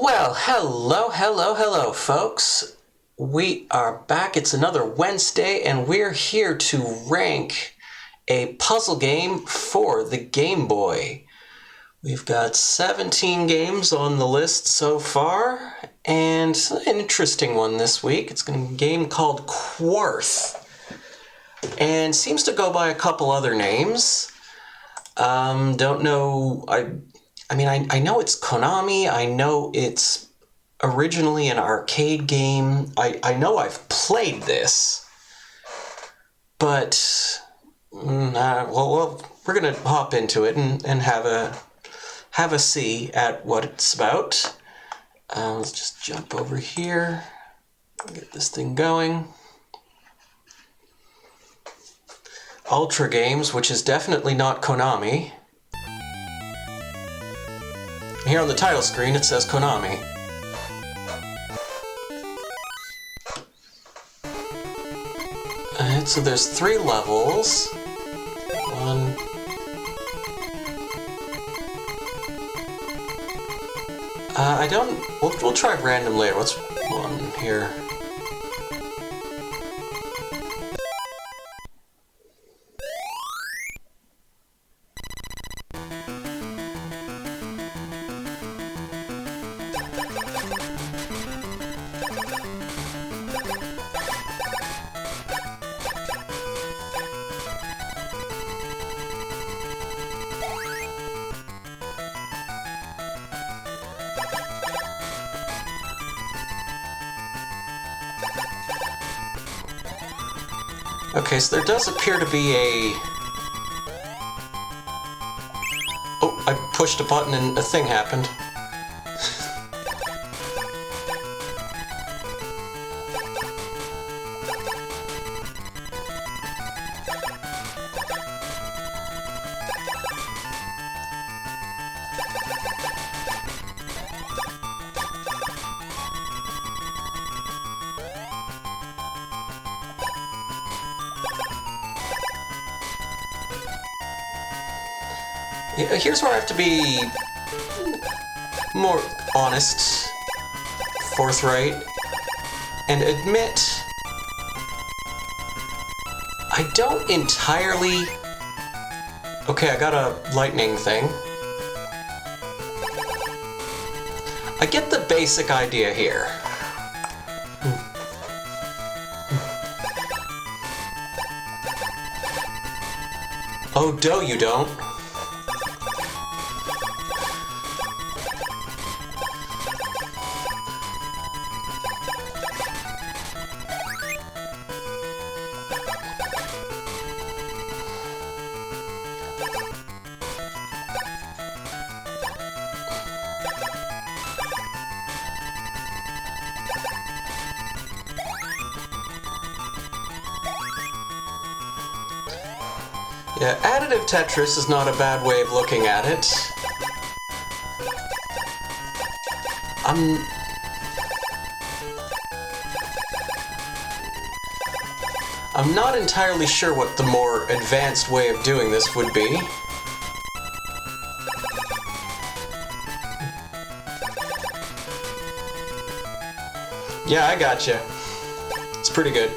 Well, hello, folks. We are back. It's another Wednesday, and we're here to rank a puzzle game for the Game Boy. We've got 17 games on the list so far, and an interesting one this week. It's a game called Quarth, and seems to go by a couple other names. Don't know. I know it's Konami. I know it's originally an arcade game. I know I've played this, but we're gonna hop into it and have a see at what it's about. Let's just jump over here, get this thing going. Ultra Games, which is definitely not Konami. Here on the title screen it says Konami. Alright, so there's 3 levels. One. We'll try random later. What's one here? Okay, so there does appear to be a... Oh, I pushed a button and a thing happened. Here's where I have to be more honest, forthright, and admit I don't entirely... Okay, I got a lightning thing. I get the basic idea here. Oh, you don't. Yeah, additive Tetris is not a bad way of looking at it. I'm not entirely sure what the more advanced way of doing this would be. Yeah, I gotcha. It's pretty good.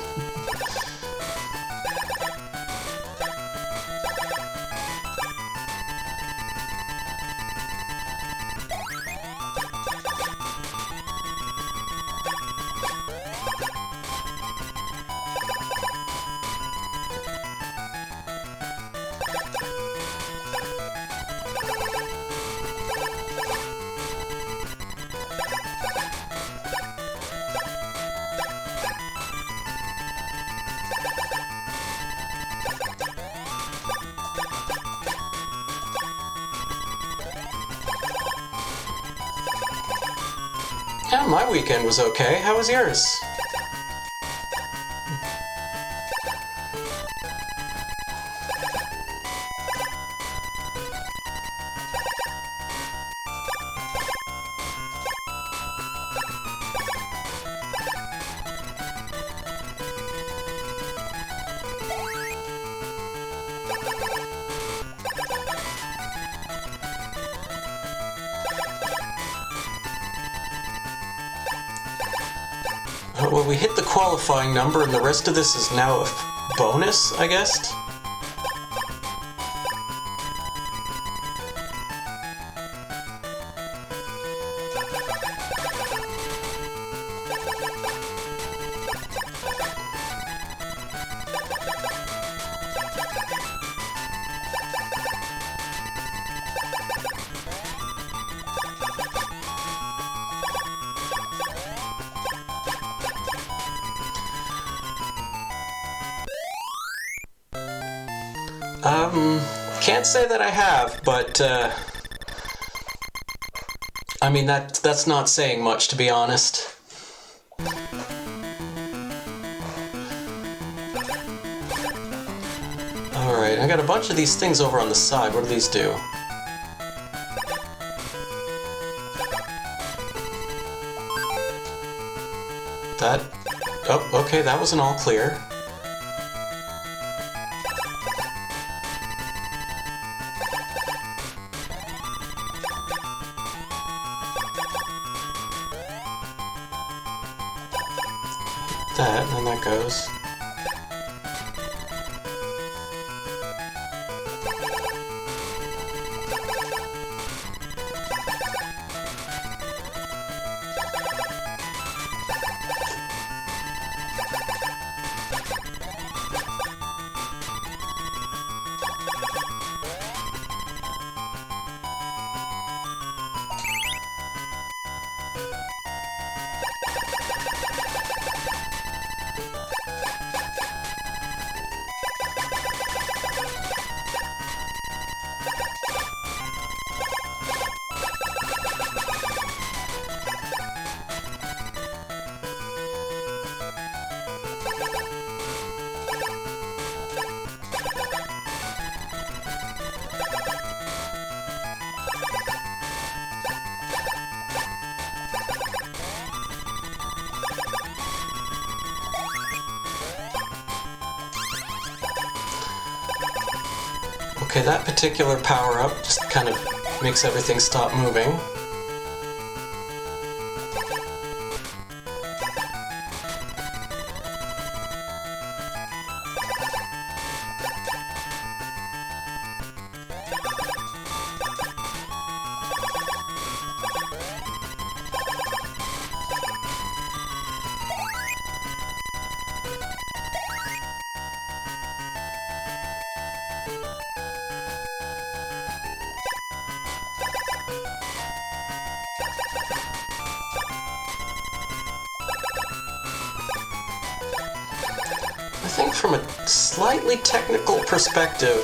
Yeah, my weekend was okay. How was yours? Well, we hit the qualifying number, and the rest of this is now a bonus, I guess? Can't say that I have, but, I mean, that's not saying much, to be honest. Alright, I got a bunch of these things over on the side. What do these do? That... Oh, okay, that wasn't all clear. That, and that goes. Okay, that particular power-up just kind of makes everything stop moving. I think from a slightly technical perspective,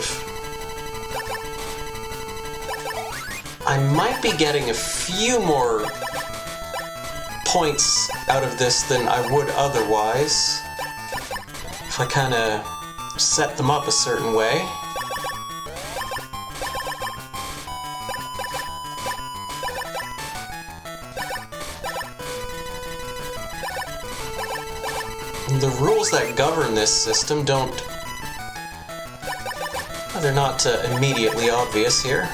I might be getting a few more points out of this than I would otherwise if I kind of set them up a certain way. The rules that govern this system they're not immediately obvious here.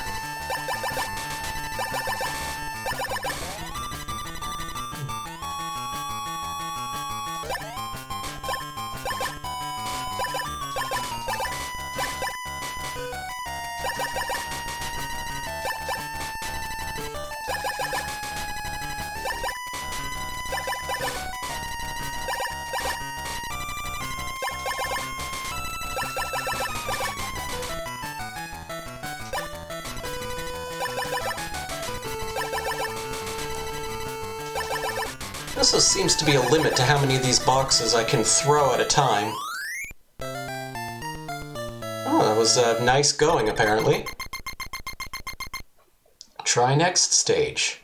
Also seems to be a limit to how many of these boxes I can throw at a time. Oh, that was nice going, apparently. Try next stage.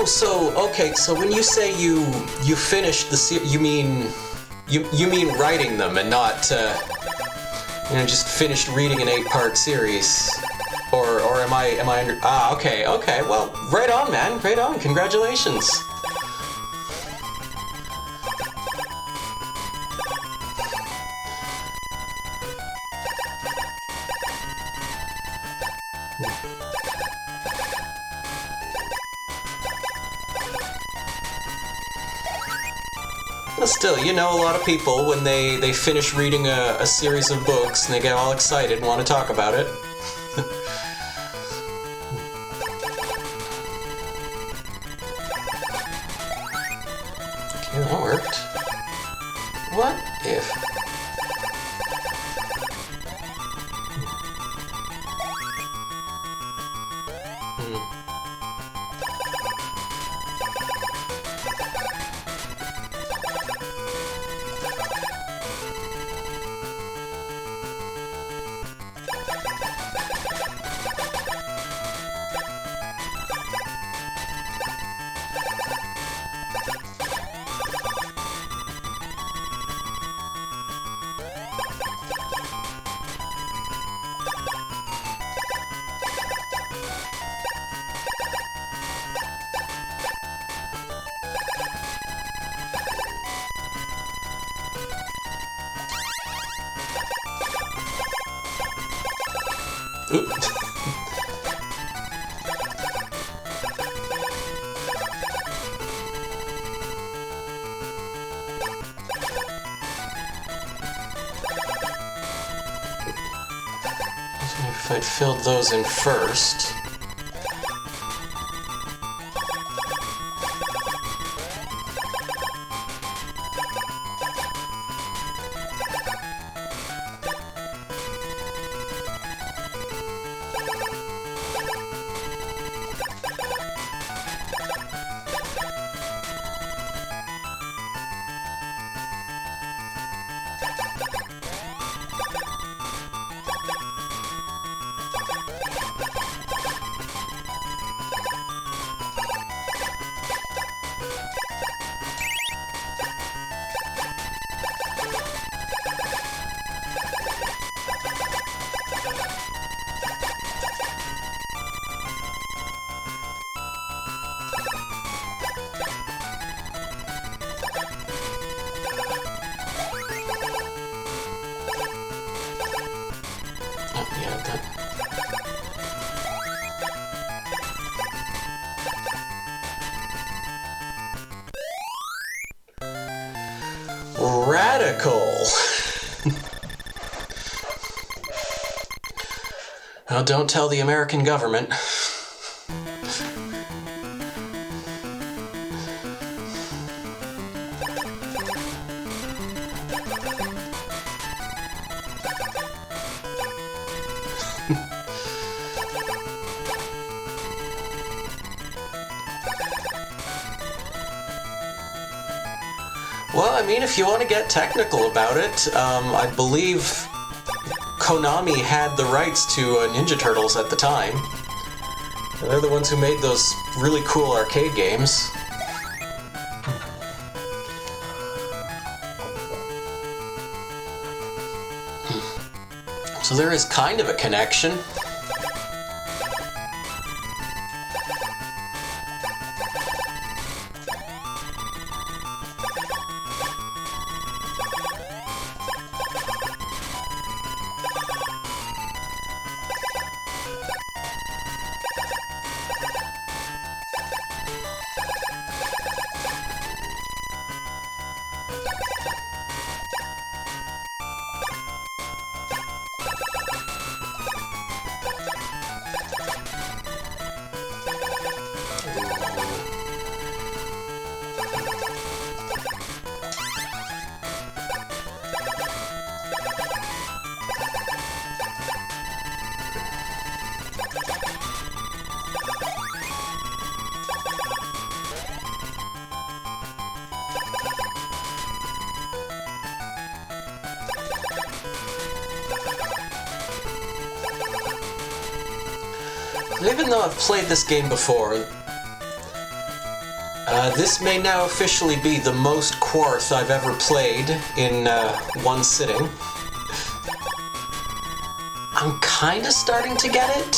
Oh, so okay. So when you say you finished the series, you mean writing them and not just finished reading an 8-part series, or am I under? Ah, okay. Well, right on, man. Right on. Congratulations. But still, a lot of people, when they finish reading a series of books and they get all excited and want to talk about it. Okay, that worked. What if... Oops. If I'd filled those in first. Radical. Well, don't tell the American government. Well, I mean, if you want to get technical about it, I believe Konami had the rights to Ninja Turtles at the time. They're the ones who made those really cool arcade games. So there is kind of a connection. Even though I've played this game before, This may now officially be the most Quarth I've ever played in one sitting. I'm kinda starting to get it.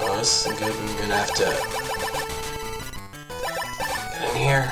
Oh, this isn't good. I'm gonna have to get in here.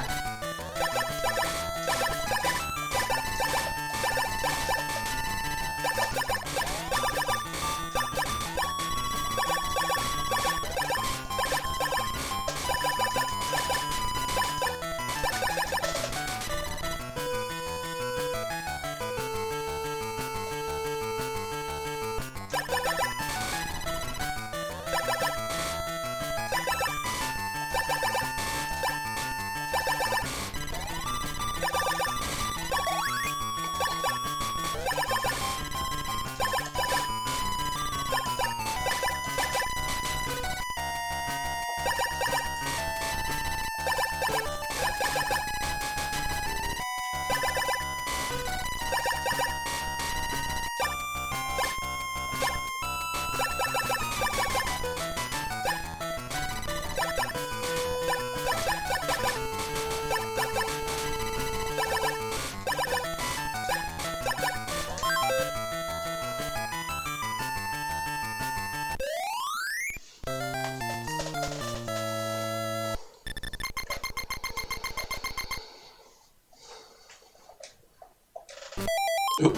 Oop.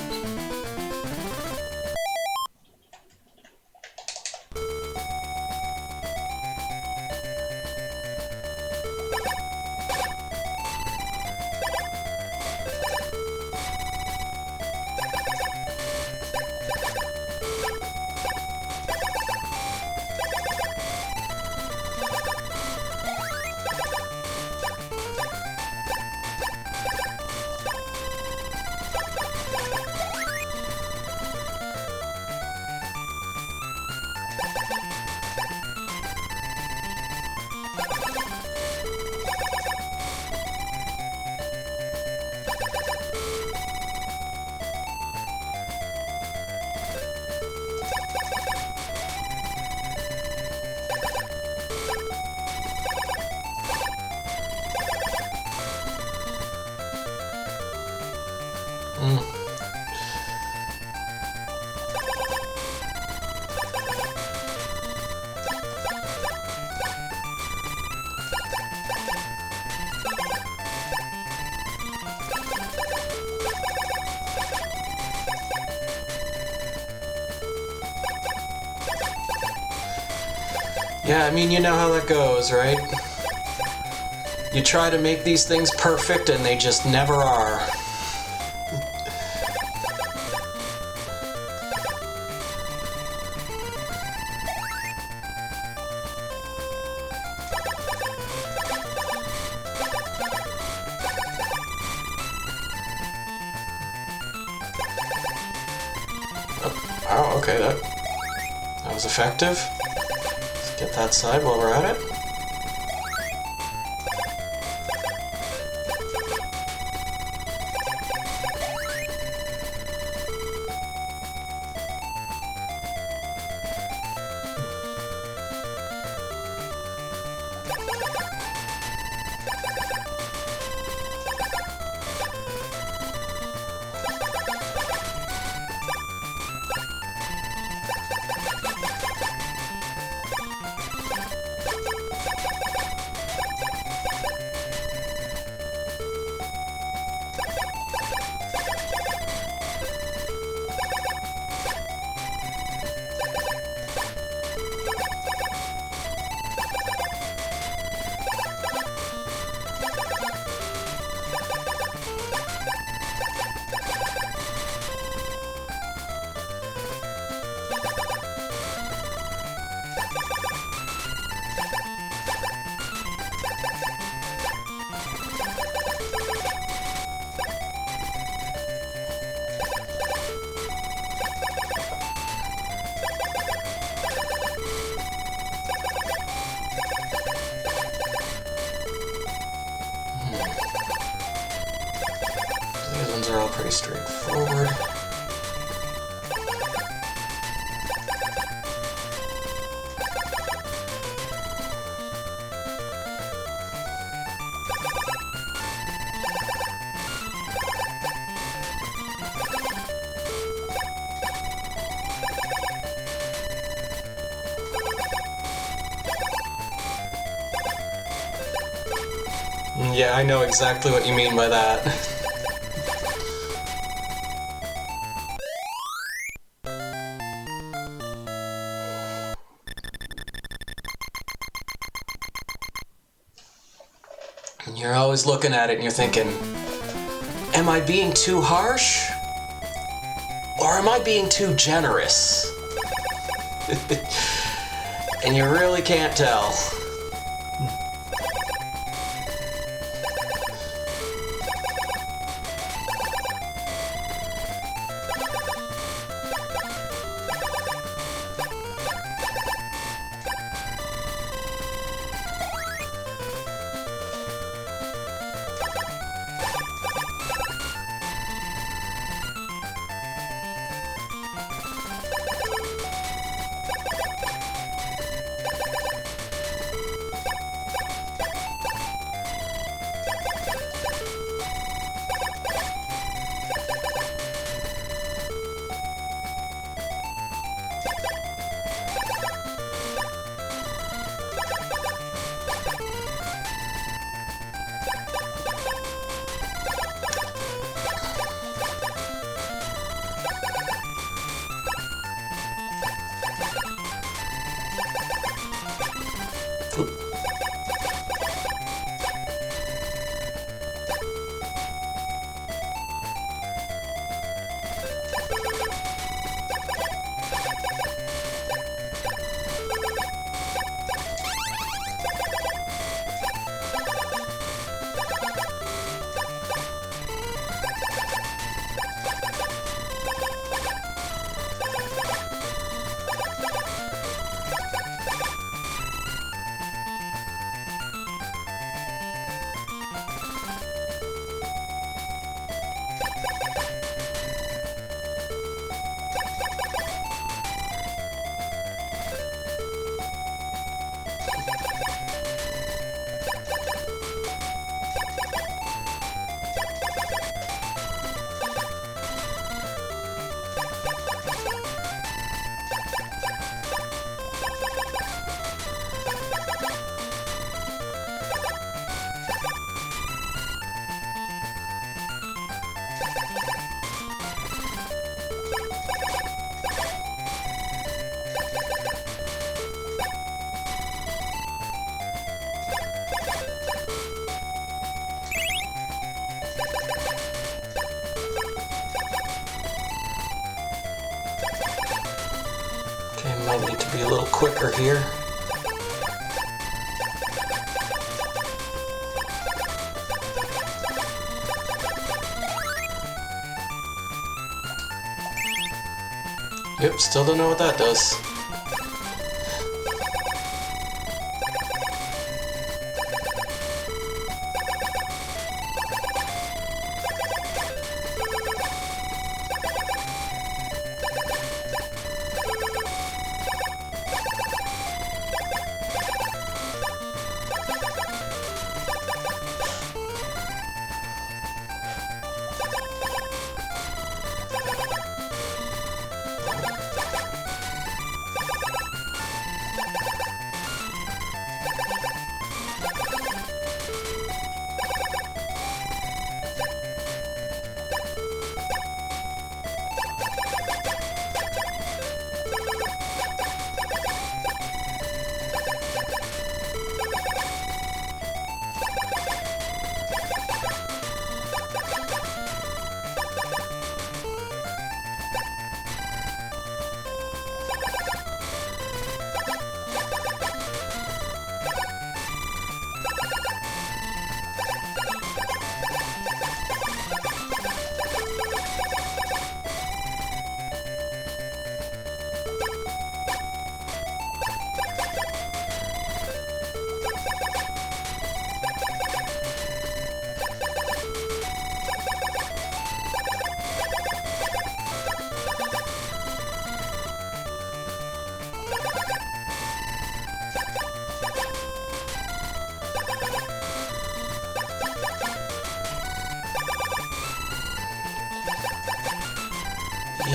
Yeah, I mean, you know how that goes, right? You try to make these things perfect and they just never are. Oh, okay, that was effective. Let's get that side while we're at it. pretty straightforward. Yeah, I know exactly what you mean by that. And you're always looking at it and you're thinking, am I being too harsh? Or am I being too generous? And you really can't tell. Might need to be a little quicker here. Yep, still don't know what that does.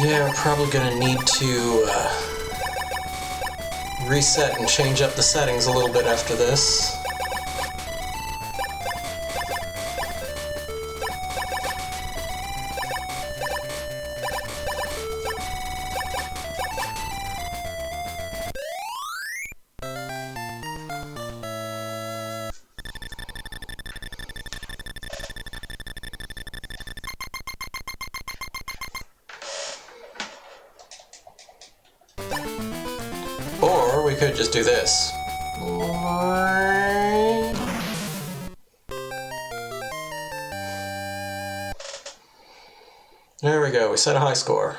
Yeah, we're probably gonna need to reset and change up the settings a little bit after this. Or we could just do this. There we go, we set a high score.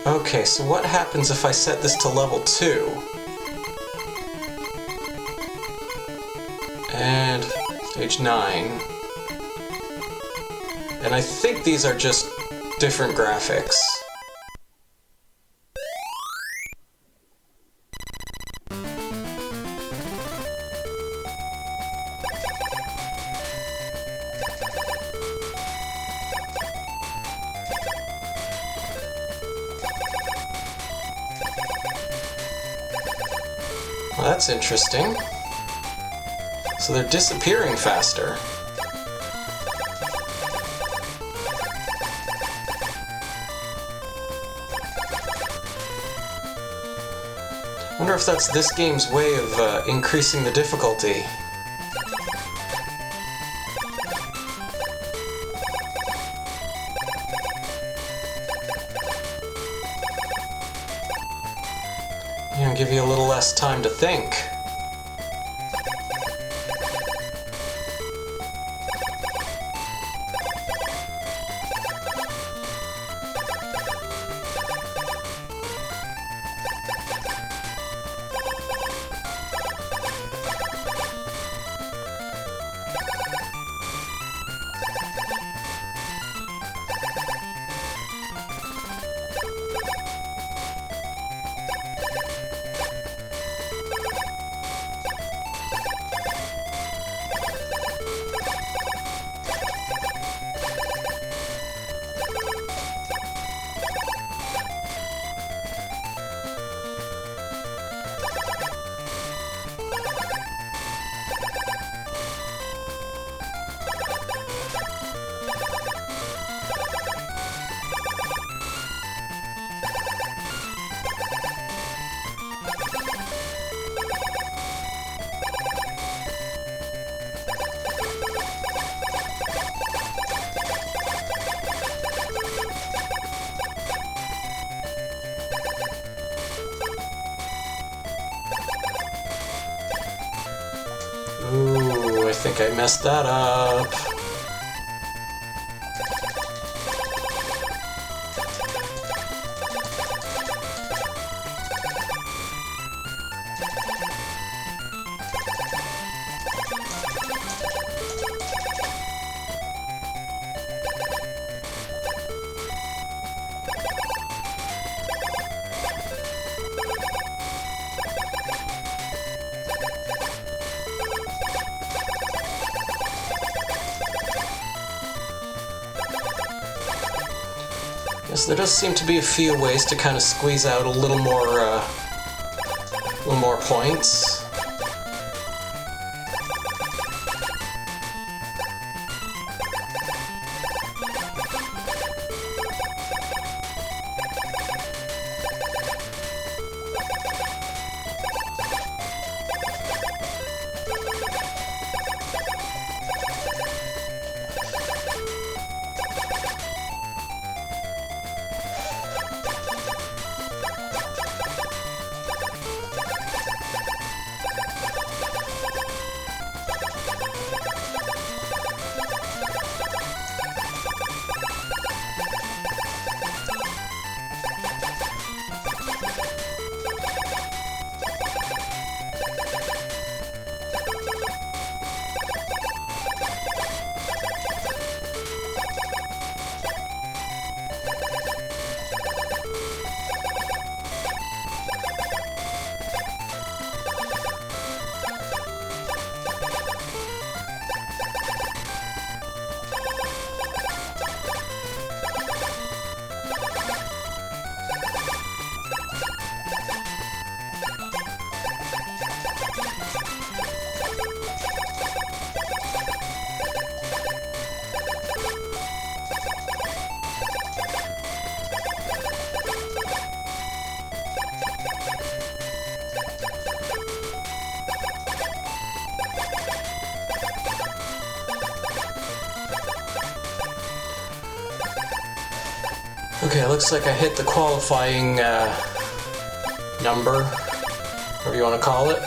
Okay, so what happens if I set this to level 2? And stage 9. And I think these are just different graphics. Well, that's interesting. So they're disappearing faster. I wonder if that's this game's way of increasing the difficulty. Yeah, give you a little less time to think. Ooh, I think I messed that up. Yes, there does seem to be a few ways to kind of squeeze out a little more points. Okay, looks like I hit the qualifying number, whatever you want to call it.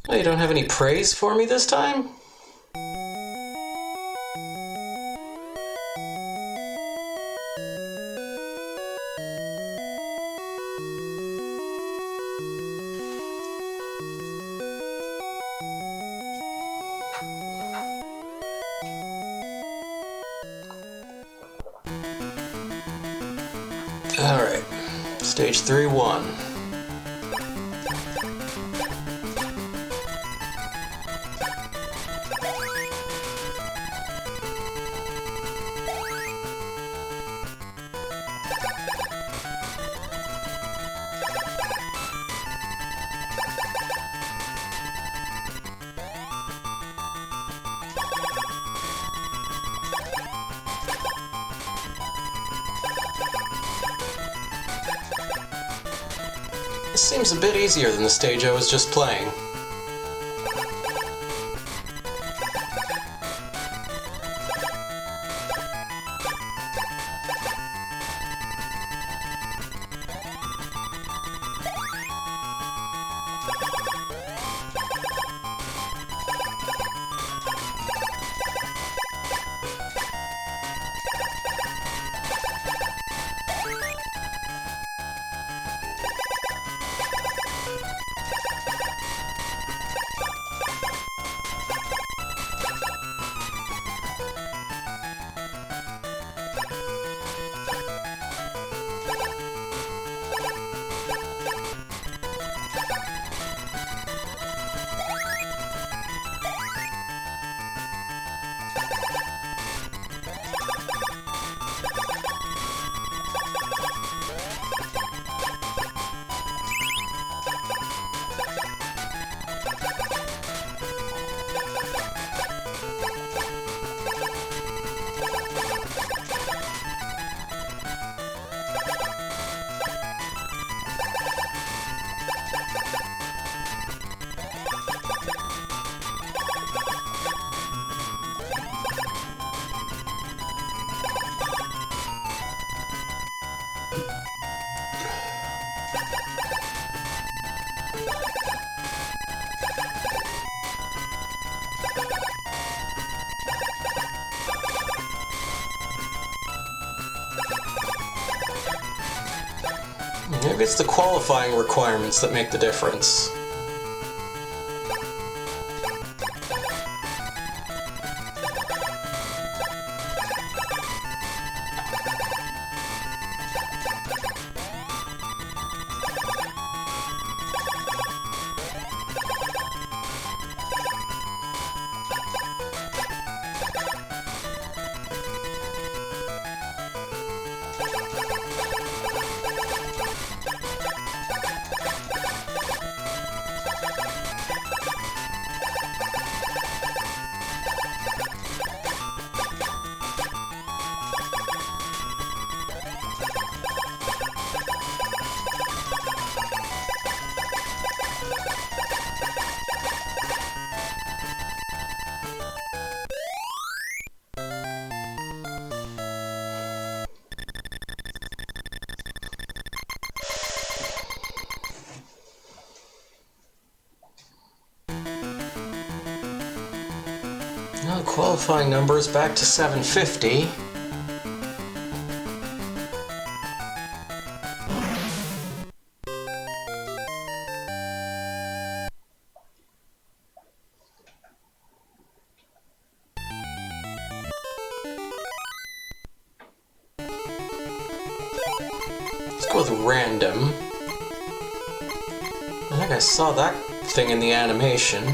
Oh, you don't have any praise for me this time? Alright, stage 3-1. This seems a bit easier than the stage I was just playing. Maybe it's the qualifying requirements that make the difference. Now qualifying numbers back to 750. Let's go with random. I think I saw that thing in the animation.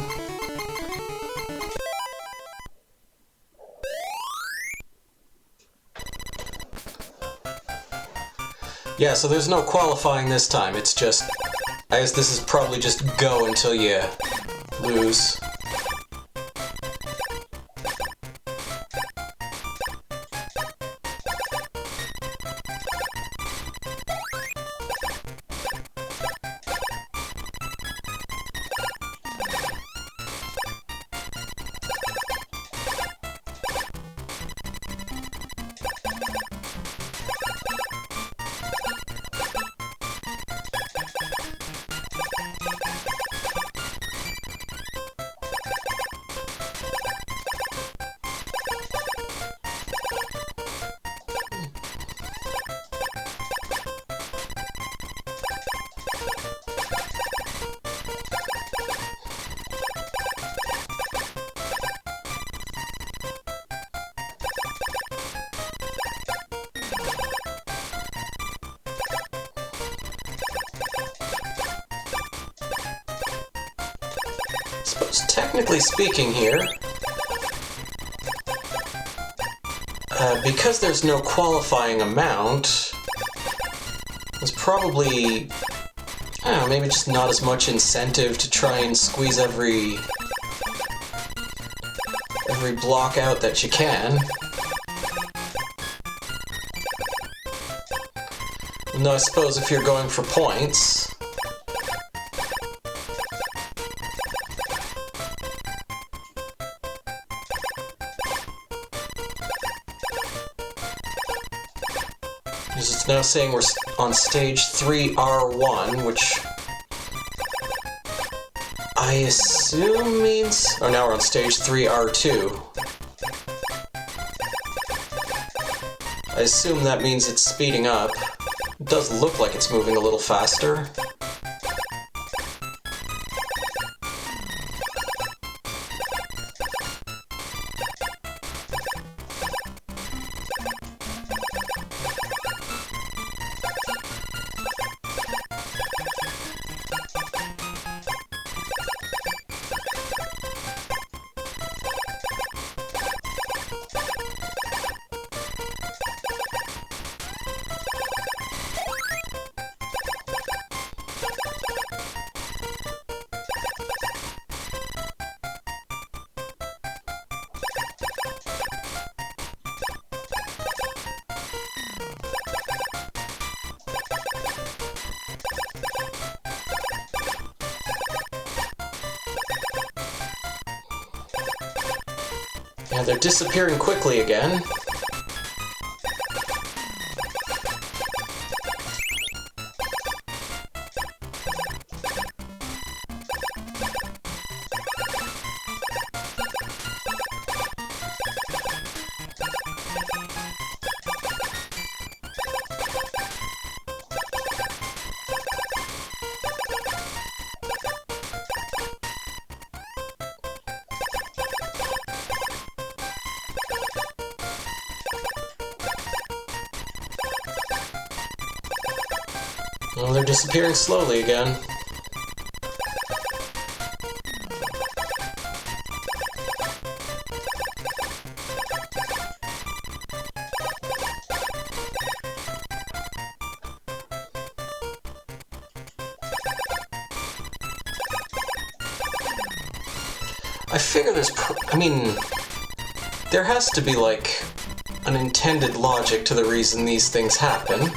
Yeah, so there's no qualifying this time, it's just... I guess this is probably just go until you lose. technically speaking here, because there's no qualifying amount, there's probably, I don't know, maybe just not as much incentive to try and squeeze every block out that you can. No, I suppose if you're going for points, because it's now saying we're on stage 3R1, which I assume means... Oh, now we're on stage 3R2. I assume that means it's speeding up. It does look like it's moving a little faster. Yeah, they're disappearing quickly again. Well, they're disappearing slowly again. I figure there has to be, like, an intended logic to the reason these things happen.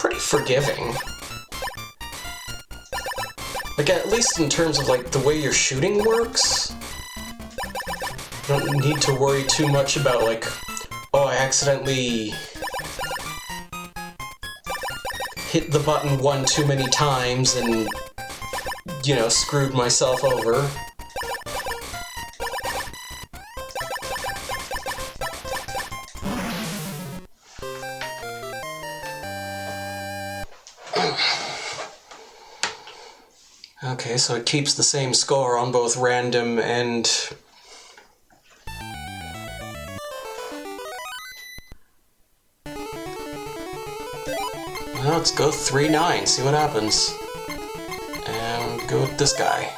pretty forgiving. Like, at least in terms of, like, the way your shooting works. You don't need to worry too much about, like, oh, I accidentally hit the button one too many times and, you know, screwed myself over. Okay, so it keeps the same score on both random and... Well, let's go 3-9, see what happens. And go with this guy.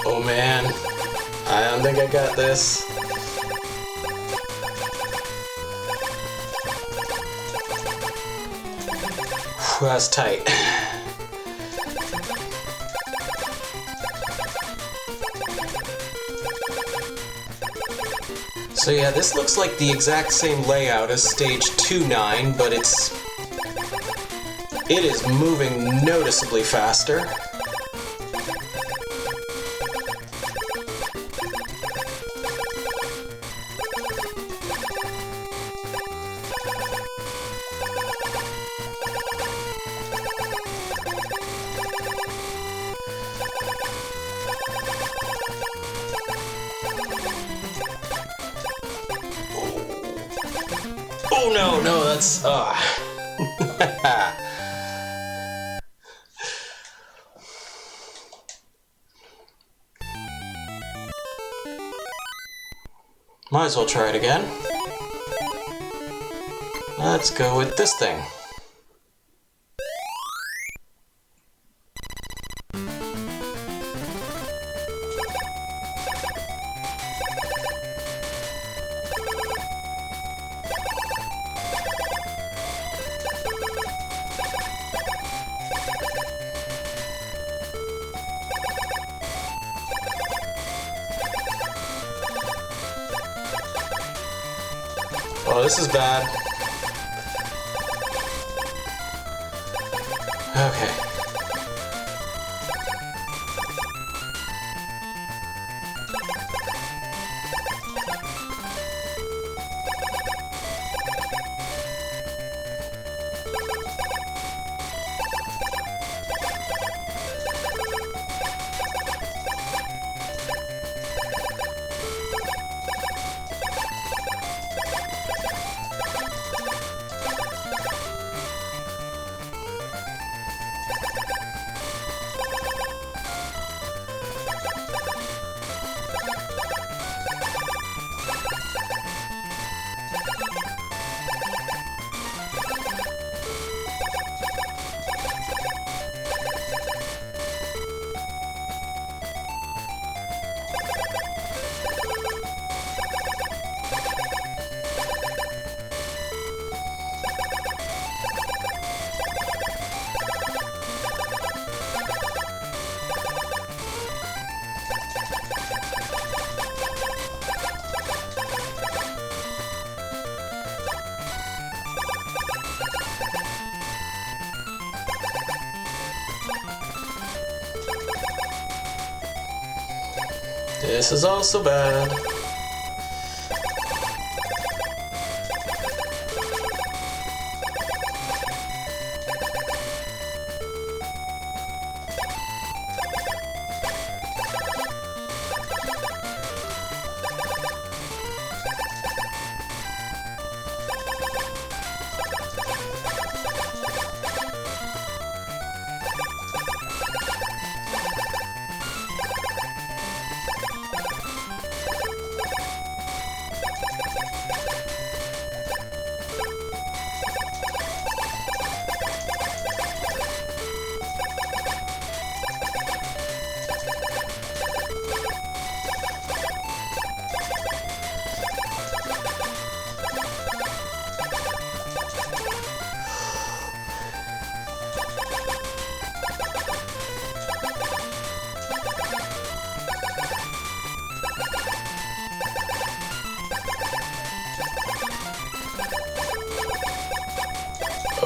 Oh man, I don't think I got this. Whew, that's tight. So yeah, this looks like the exact same layout as stage 2-9, but it is moving noticeably faster. Oh no, no, that's Might as well try it again. Let's go with this thing. Oh, this is bad. Okay. This is also bad.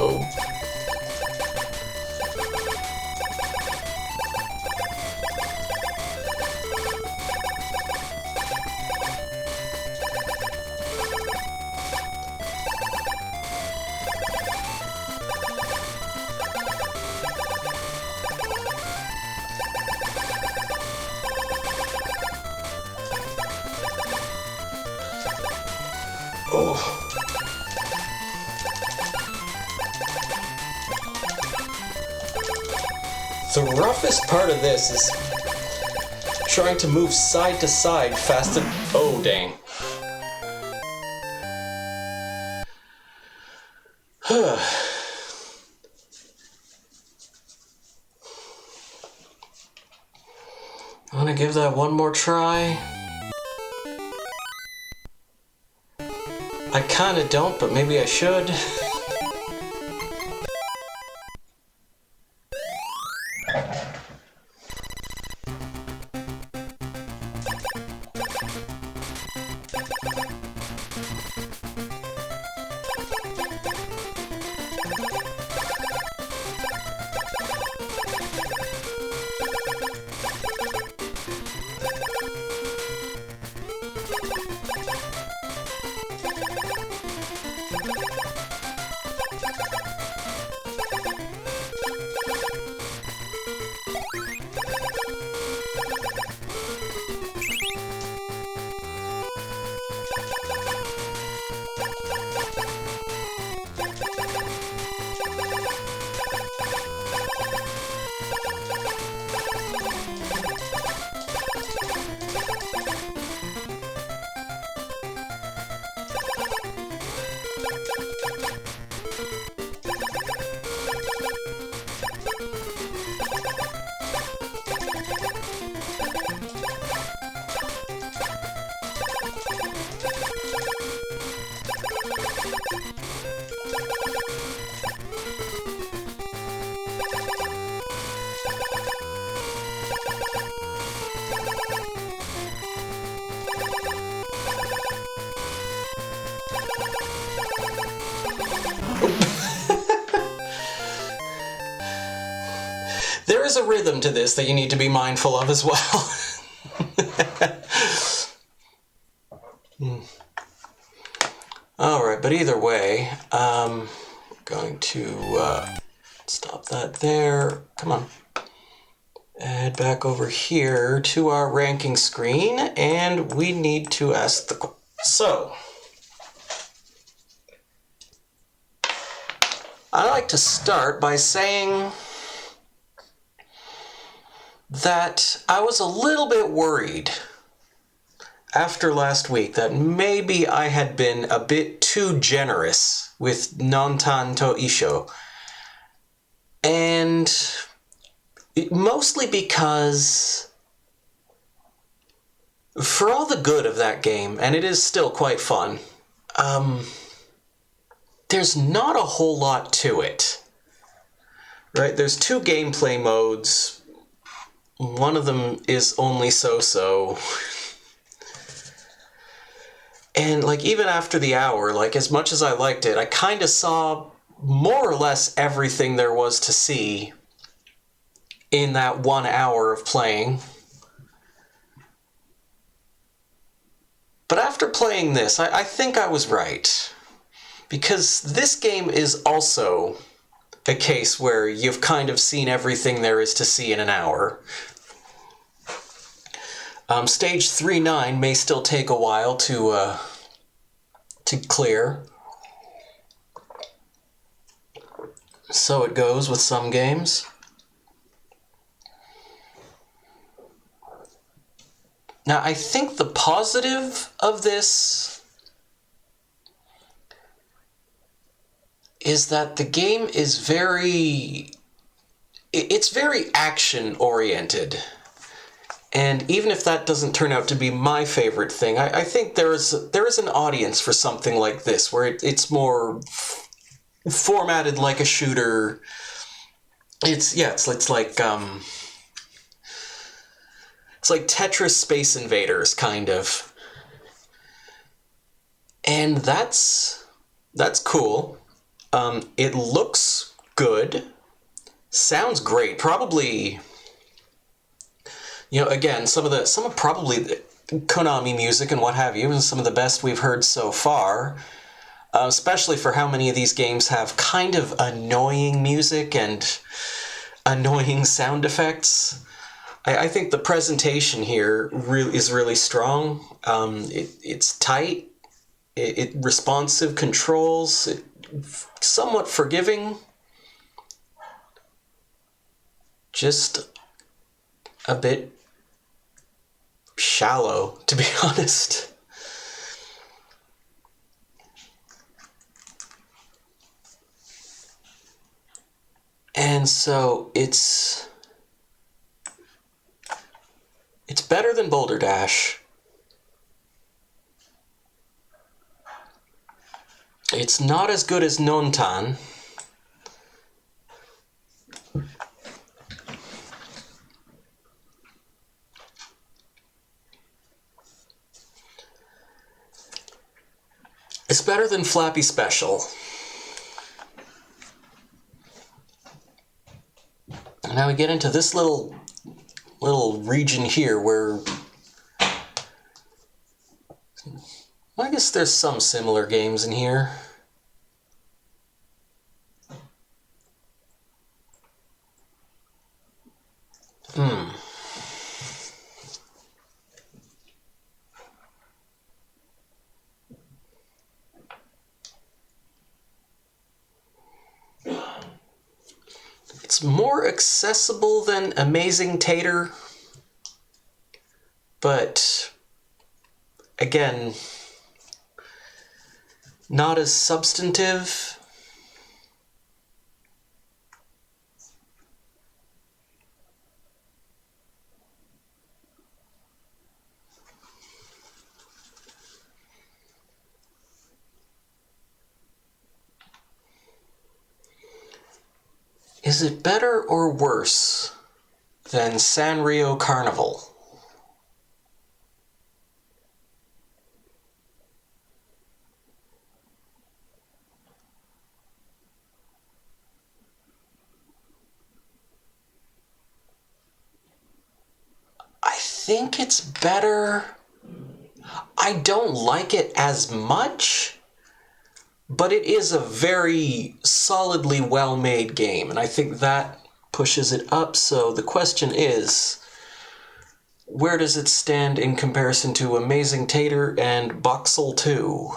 Oh. Oh. The roughest part of this is trying to move side to side fast and... Oh, dang. I want to give that one more try. I kinda don't, but maybe I should. is a rhythm to this that you need to be mindful of as well. Alright, but either way, I'm going to stop that there. Come on. Head back over here to our ranking screen, and we need to ask the... So, I like to start by saying that I was a little bit worried after last week that maybe I had been a bit too generous with Nontan to Isho. And mostly because for all the good of that game, and it is still quite fun, there's not a whole lot to it. Right? There's 2 gameplay modes. One of them is only so-so. And, like, even after the hour, like, as much as I liked it, I kind of saw more or less everything there was to see in that 1 hour of playing. But after playing this, I think I was right. Because this game is also a case where you've kind of seen everything there is to see in an hour. Stage 3-9 may still take a while to clear. So it goes with some games. Now, I think the positive of this is that the game is very action-oriented. And even if that doesn't turn out to be my favorite thing, I think there is an audience for something like this, where it's more formatted like a shooter. It's like Tetris Space Invaders, kind of. And that's cool. It looks good. Sounds great. Probably, again, some of probably the Konami music and what have you, and some of the best we've heard so far. Especially for how many of these games have kind of annoying music and annoying sound effects. I think the presentation here is really strong. It's tight. It responsive controls. Somewhat forgiving. Just a bit shallow, to be honest. And so it's better than Boulder Dash. It's not as good as Nontan. It's better than Flappy Special. And now we get into this little region here where I guess there's some similar games in here. It's more accessible than Amazing Tater, but again, not as substantive. Is it better or worse than Sanrio Carnival? think it's better. I don't like it as much, but it is a very solidly well-made game, and I think that pushes it up. So the question is, where does it stand in comparison to Amazing Tater and Boxel 2?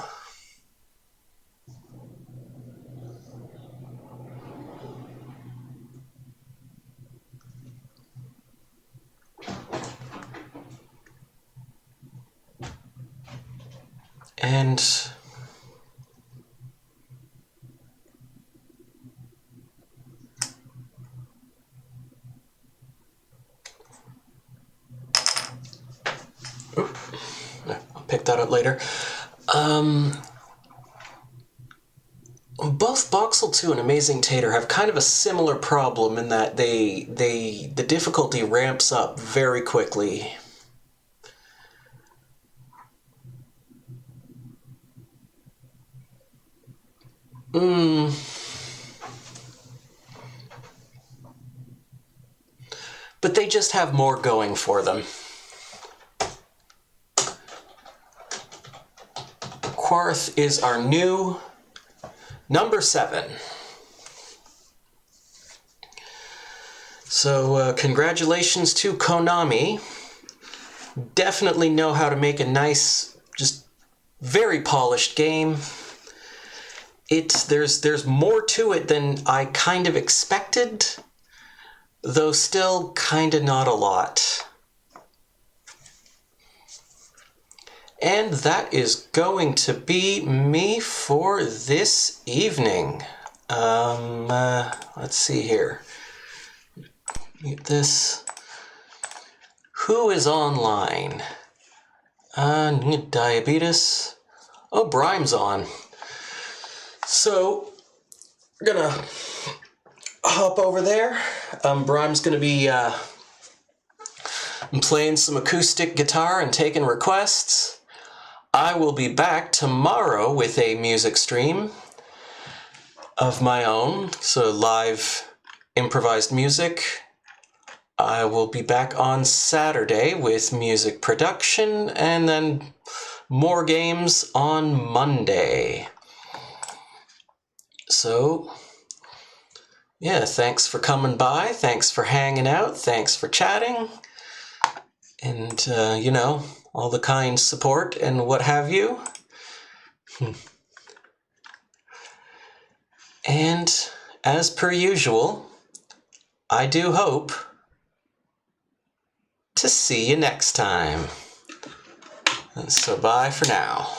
And I'll pick that up later. Both Boxel 2 and Amazing Tater have kind of a similar problem in that the difficulty ramps up very quickly. But they just have more going for them. Quarth is our new number 7. So congratulations to Konami. Definitely know how to make a nice, just very polished game. There's more to it than I kind of expected, though still kind of not a lot. And that is going to be me for this evening. Let's see here. Mute this. Who is online? Diabetes. Oh, Brime's on. So, we're gonna hop over there. Brime's gonna be playing some acoustic guitar and taking requests. I will be back tomorrow with a music stream of my own, so live improvised music. I will be back on Saturday with music production, and then more games on Monday. So, yeah, thanks for coming by, thanks for hanging out, thanks for chatting, and, all the kind support and what have you. And, as per usual, I do hope to see you next time. So bye for now.